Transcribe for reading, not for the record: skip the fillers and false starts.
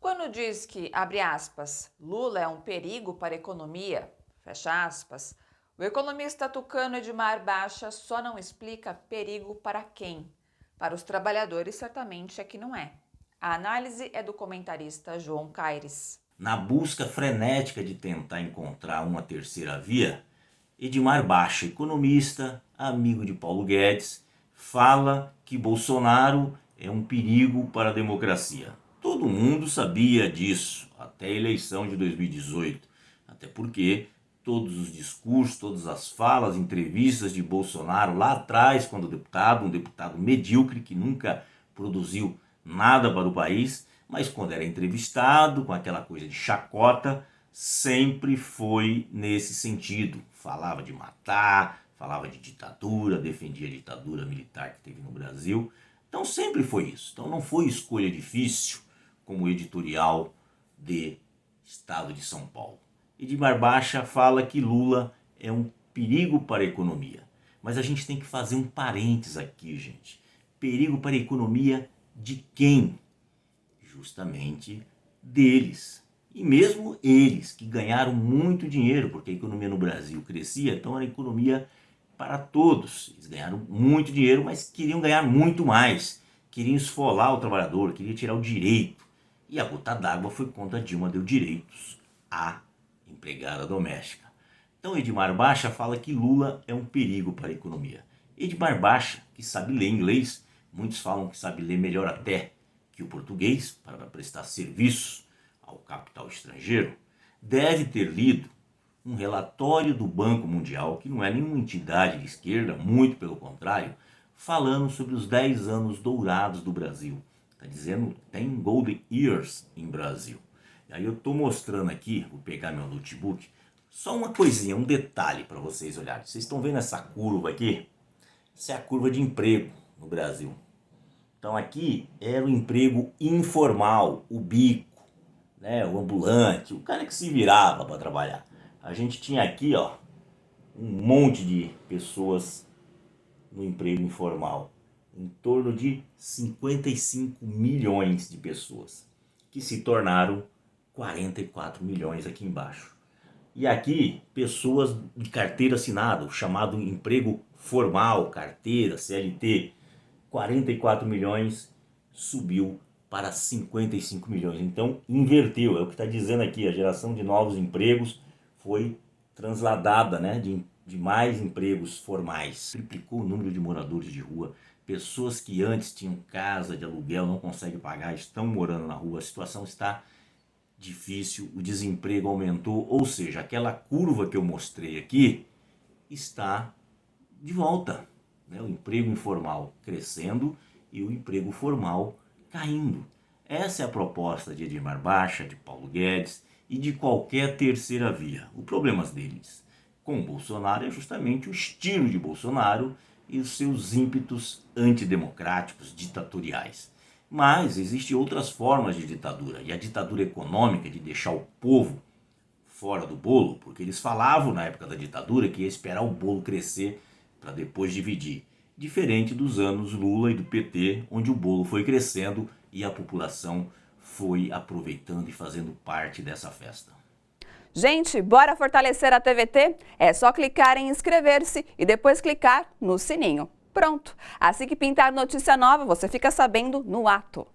Quando diz que, abre aspas, Lula é um perigo para a economia, fecha aspas, o economista tucano Edmar Baixa só não explica perigo para quem. Para os trabalhadores, certamente é que não é. A análise é do comentarista João Caires. Na busca frenética de tentar encontrar uma terceira via, Edmar Baixa, economista, amigo de Paulo Guedes, fala que Bolsonaro é um perigo para a democracia. Todo mundo sabia disso até a eleição de 2018, até porque todos os discursos, todas as falas, entrevistas de Bolsonaro lá atrás, quando um deputado medíocre que nunca produziu nada para o país, mas quando era entrevistado, com aquela coisa de chacota, sempre foi nesse sentido. Falava de matar, falava de ditadura, defendia a ditadura militar que teve no Brasil. Então sempre foi isso. Então não foi escolha difícil como editorial de Estado de São Paulo. Edmar Baixa fala que Lula é um perigo para a economia. Mas a gente tem que fazer um parênteses aqui, gente. Perigo para a economia de quem? Justamente deles. E mesmo eles, que ganharam muito dinheiro, porque a economia no Brasil crescia, então era economia para todos. Eles ganharam muito dinheiro, mas queriam ganhar muito mais. Queriam esfolar o trabalhador, queriam tirar o direito. E a gota d'água foi quando a Dilma deu direitos à empregada doméstica. Então Edmar Baixa fala que Lula é um perigo para a economia. Edmar Baixa, que sabe ler inglês, muitos falam que sabe ler melhor até que o português, para prestar serviços ao capital estrangeiro, deve ter lido um relatório do Banco Mundial, que não é nenhuma entidade de esquerda, muito pelo contrário, falando sobre os 10 anos dourados do Brasil. Está dizendo que tem Golden Years em Brasil. E aí eu estou mostrando aqui, vou pegar meu notebook, só uma coisinha, um detalhe para vocês olharem. Vocês estão vendo essa curva aqui? Essa é a curva de emprego no Brasil. Então aqui era o emprego informal, o bico, né, o ambulante, o cara que se virava para trabalhar. A gente tinha aqui, ó, um monte de pessoas no emprego informal, em torno de 55 milhões de pessoas, que se tornaram 44 milhões aqui embaixo. E aqui, pessoas de carteira assinada, o chamado emprego formal, carteira, CLT, 44 milhões subiu para 55 milhões. Então, inverteu. É o que está dizendo aqui. A geração de novos empregos foi transladada, né, de mais empregos formais. Triplicou o número de moradores de rua. Pessoas que antes tinham casa de aluguel, não conseguem pagar, estão morando na rua. A situação está difícil, o desemprego aumentou. Ou seja, aquela curva que eu mostrei aqui está de volta. O emprego informal crescendo e o emprego formal caindo. Essa é a proposta de Edmar Baixa, de Paulo Guedes e de qualquer terceira via. O problema deles com o Bolsonaro é justamente o estilo de Bolsonaro e os seus ímpetos antidemocráticos, ditatoriais. Mas existem outras formas de ditadura, e a ditadura econômica, de deixar o povo fora do bolo, porque eles falavam na época da ditadura que ia esperar o bolo crescer para depois dividir. Diferente dos anos Lula e do PT, onde o bolo foi crescendo e a população foi aproveitando e fazendo parte dessa festa. Gente, bora fortalecer a TVT? É só clicar em inscrever-se e depois clicar no sininho. Pronto! Assim que pintar notícia nova, você fica sabendo no ato.